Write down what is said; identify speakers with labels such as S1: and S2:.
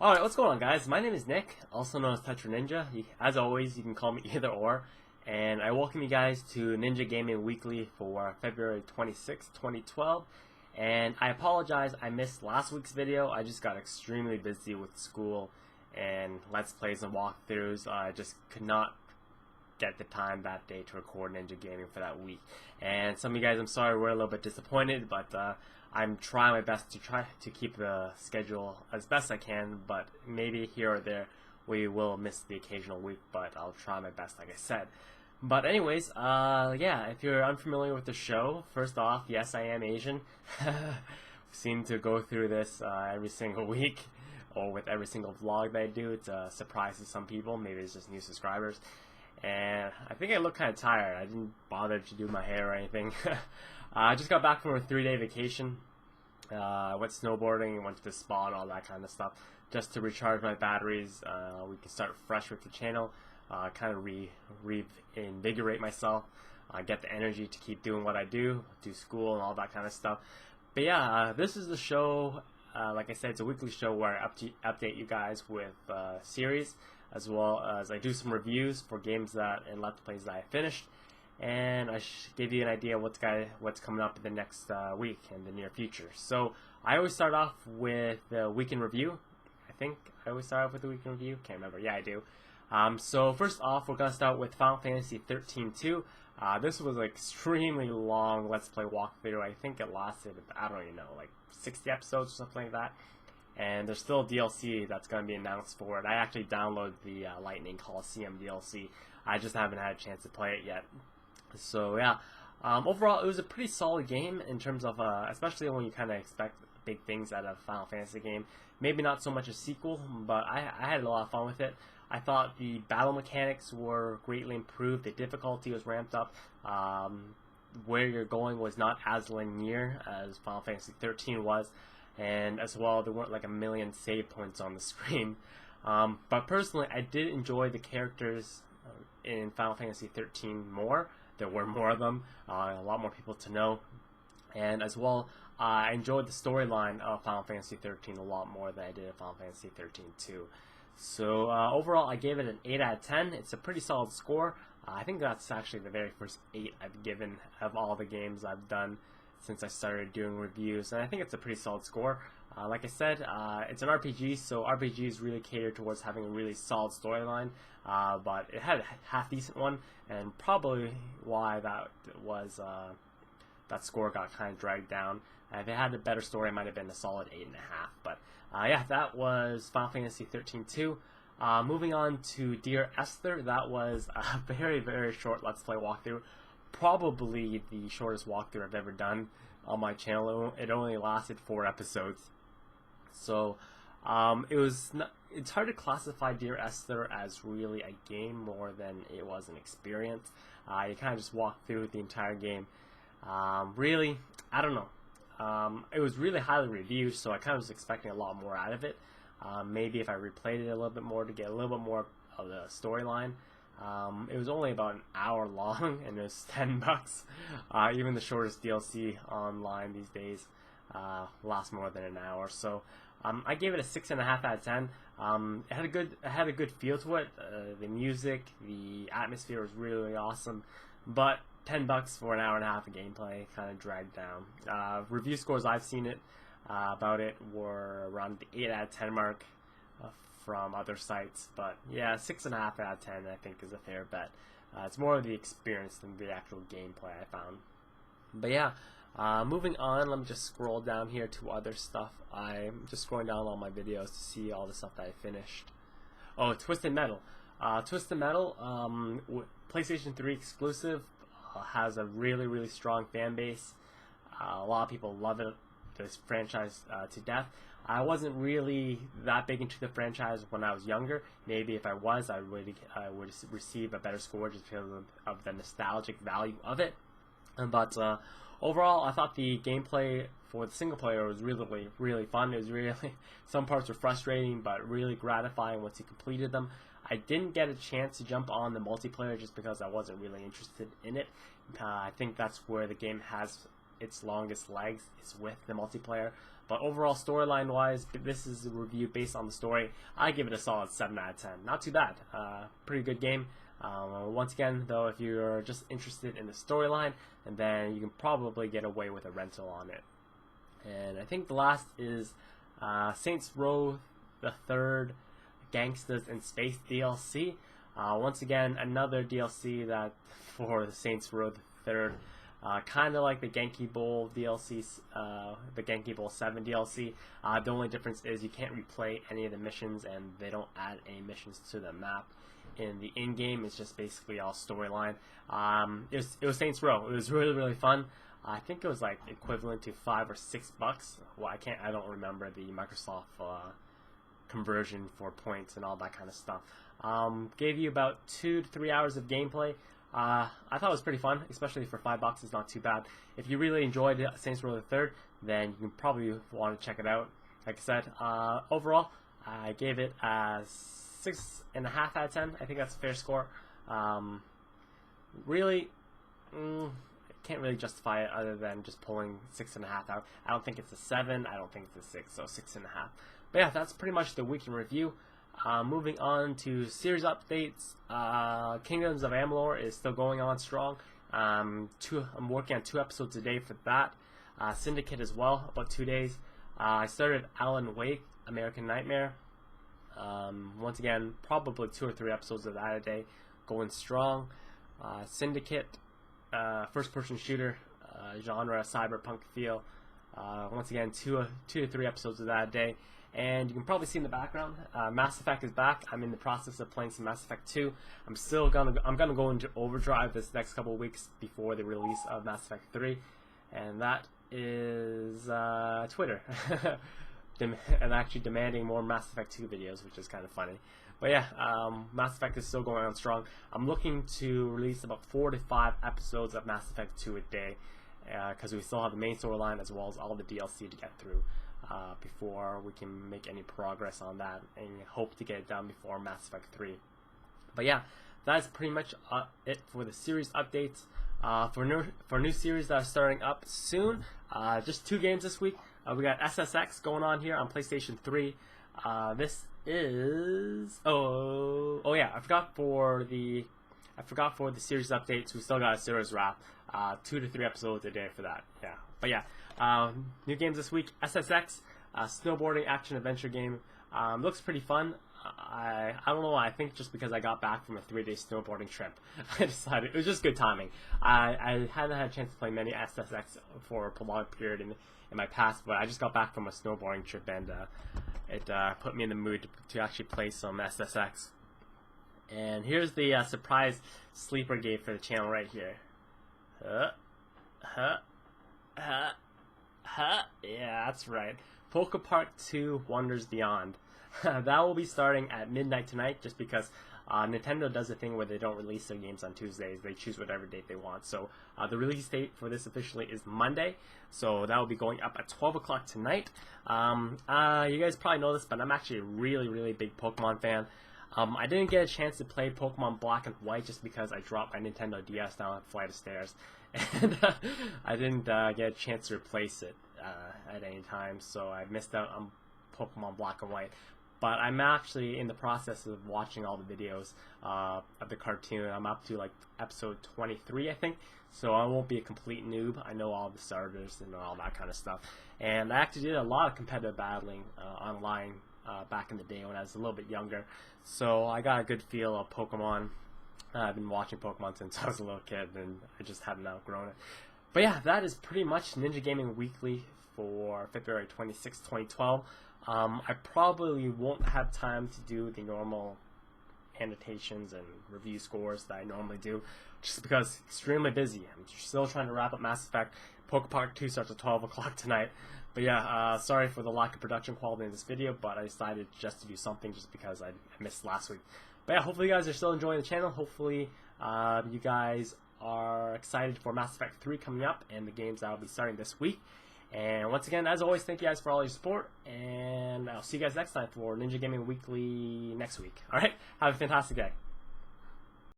S1: Alright, what's going on, guys? My name is Nick, also known as Tetra Ninja. As always, you can call me either or. And I welcome you guys to Ninja Gaming Weekly for February 26, 2012. And I apologize, I missed last week's video. I just got extremely busy with school and Let's Plays and walkthroughs. I just could not get the time that day to record Ninja Gaming for that week. And some of you guys, I'm sorry, we're a little bit disappointed, but I'm trying my best to keep the schedule as best I can, but maybe here or there we will miss the occasional week, but I'll try my best, like I said. But anyways, yeah, if you're unfamiliar with the show, first off, yes, I am Asian. Seem to go through this every single week, or with every single vlog that I do. It's a surprise to some people, maybe it's just new subscribers. And I think I look kind of tired. I didn't bother to do my hair or anything. I just got back from a 3-day vacation. I went snowboarding, went to the spa and all that kind of stuff, just to recharge my batteries. We can start fresh with the channel, kind of reinvigorate myself, get the energy to keep doing what I do school and all that kind of stuff. But yeah, this is the show. Like I said, it's a weekly show where I update you guys with series, as well as I do some reviews for games that and Let's Plays that I finished, and I give you an idea what's coming up in the next week in the near future. So I always start off with the week in review. I think I always start off with the week in review. Can't remember. Yeah, I do. So first off, we're gonna start with Final Fantasy 13-2. This was an extremely long Let's Play walkthrough. I think it lasted, I don't even know, like 60 episodes or something like that. And there's still DLC that's going to be announced for it. I actually downloaded the Lightning Coliseum DLC. I just haven't had a chance to play it yet. So yeah, overall it was a pretty solid game in terms of, especially when you kind of expect big things out of a Final Fantasy game. Maybe not so much a sequel, but I had a lot of fun with it. I thought the battle mechanics were greatly improved. The difficulty was ramped up. Where you're going was not as linear as Final Fantasy 13 was. And as well, there weren't like a million save points on the screen. But personally, I did enjoy the characters in Final Fantasy 13 more. There were more of them, a lot more people to know. And as well, I enjoyed the storyline of Final Fantasy 13 a lot more than I did in Final Fantasy 13-2. So overall, I gave it an 8 out of 10. It's a pretty solid score. I think that's actually the very first 8 I've given of all the games I've done since I started doing reviews, and I think it's a pretty solid score. Like I said, it's an RPG, so RPGs really cater towards having a really solid storyline, but it had a half-decent one, and probably why that was that score got kind of dragged down. If it had a better story, it might have been a solid 8.5. But yeah, that was Final Fantasy 13-2. Moving on to Dear Esther, that was a very, very short Let's Play walkthrough. Probably the shortest walkthrough I've ever done on my channel. It only lasted 4 episodes. So it's hard to classify Dear Esther as really a game more than it was an experience. You kind of just walk through the entire game. Really, I don't know. It was really highly reviewed, so I kind of was expecting a lot more out of it. Maybe if I replayed it a little bit more to get a little bit more of the storyline. It was only about an hour long, and it was $10. Even the shortest DLC online these days lasts more than an hour. So I gave it a 6.5 out of 10. It had a good feel to it. The music, the atmosphere was really awesome, but $10 for an hour and a half of gameplay kind of dragged down. Review scores I've seen about it were around the 8 out of 10 mark. From other sites, but yeah, 6.5 out of 10 I think is a fair bet. It's more of the experience than the actual gameplay I found. But yeah, moving on, let me just scroll down here to other stuff. I'm just scrolling down all my videos to see all the stuff that I finished. Oh, Twisted Metal. Twisted Metal, PlayStation 3 exclusive, has a really, really strong fan base. A lot of people love it, this franchise to death. I wasn't really that big into the franchise when I was younger. Maybe if I was, I would receive a better score just because of the nostalgic value of it. But overall, I thought the gameplay for the single player was really, really fun. It was really, some parts were frustrating, but really gratifying once you completed them. I didn't get a chance to jump on the multiplayer just because I wasn't really interested in it. I think that's where the game has its longest legs, is with the multiplayer. But overall, storyline wise, this is a review based on the story. I give it a solid 7 out of 10. Not too bad. Pretty good game. Once again, though, if you're just interested in the storyline, and then you can probably get away with a rental on it. And I think the last is Saints Row the Third Gangsters in Space DLC. Once again, another DLC that for the Saints Row the Third, kind of like the Genki Bowl DLC, the Genki Bowl 7 DLC. The only difference is you can't replay any of the missions, and they don't add any missions to the map. In the in-game, it's just basically all storyline. It was Saints Row. It was really fun. I think it was like equivalent to $5 or $6. Well, I don't remember the Microsoft conversion for points and all that kind of stuff. Gave you about 2 to 3 hours of gameplay. I thought it was pretty fun, especially for $5. It's not too bad. If you really enjoyed Saints Row the Third, then you can probably want to check it out. Like I said, overall, I gave it a 6.5 out of 10. I think that's a fair score. Really, can't really justify it other than just pulling 6.5 out. I don't think it's a 7. I don't think it's a 6. So 6.5. But yeah, that's pretty much the week in review. Moving on to series updates. Kingdoms of Amalur is still going on strong. I'm working on 2 episodes a day for that. Syndicate as well, about 2 days. I started Alan Wake, American Nightmare. Once again, probably 2 or 3 episodes of that a day, going strong. Syndicate, first-person shooter, genre, cyberpunk feel. Once again, 2 to 3 episodes of that a day. And you can probably see in the background, Mass Effect is back. I'm in the process of playing some Mass Effect 2. I'm gonna go into overdrive this next couple of weeks before the release of Mass Effect 3, and that is Twitter. And actually demanding more Mass Effect 2 videos, which is kind of funny. But yeah, Mass Effect is still going on strong. I'm looking to release about 4 to 5 episodes of Mass Effect 2 a day, because we still have the main storyline as well as all the DLC to get through before we can make any progress on that, and hope to get it done before Mass Effect 3. But yeah, that's pretty much it for the series updates. For new series that are starting up soon, just 2 games this week. We got SSX going on here on PlayStation 3. This is oh yeah, I forgot for the series updates. We still got a series wrap. 2 to 3 episodes a day for that. Yeah, but yeah, new games this week. SSX, snowboarding action adventure game. Looks pretty fun. I don't know why. I think just because I got back from a 3-day snowboarding trip, I decided it was just good timing. I hadn't had a chance to play many SSX for a prolonged period in my past, but I just got back from a snowboarding trip, and it put me in the mood to actually play some SSX. And here's the surprise sleeper game for the channel right here. Yeah, that's right. PokePark 2 Wonders Beyond. That will be starting at midnight tonight, just because Nintendo does a thing where they don't release their games on Tuesdays. They choose whatever date they want. So the release date for this officially is Monday. So that will be going up at 12 o'clock tonight. You guys probably know this, but I'm actually a really big Pokemon fan. I didn't get a chance to play Pokemon Black and White just because I dropped my Nintendo DS down a flight of stairs. And I didn't get a chance to replace it at any time. So I missed out on Pokemon Black and White. But I'm actually in the process of watching all the videos of the cartoon. I'm up to like episode 23, I think. So I won't be a complete noob. I know all the starters and all that kind of stuff. And I actually did a lot of competitive battling online back in the day when I was a little bit younger. So I got a good feel of Pokemon. I've been watching Pokemon since I was a little kid, and I just haven't outgrown it. But yeah, that is pretty much Ninja Gaming Weekly for February 26, 2012. I probably won't have time to do the normal annotations and review scores that I normally do, just because extremely busy. I'm still trying to wrap up Mass Effect. PokePark 2 starts at 12 o'clock tonight. But yeah, sorry for the lack of production quality in this video, but I decided just to do something just because I missed last week. But yeah, hopefully you guys are still enjoying the channel. Hopefully you guys are excited for Mass Effect 3 coming up and the games that will be starting this week. And once again, as always, thank you guys for all your support, and I'll see you guys next time for Ninja Gaming Weekly next week. Alright, have a fantastic day.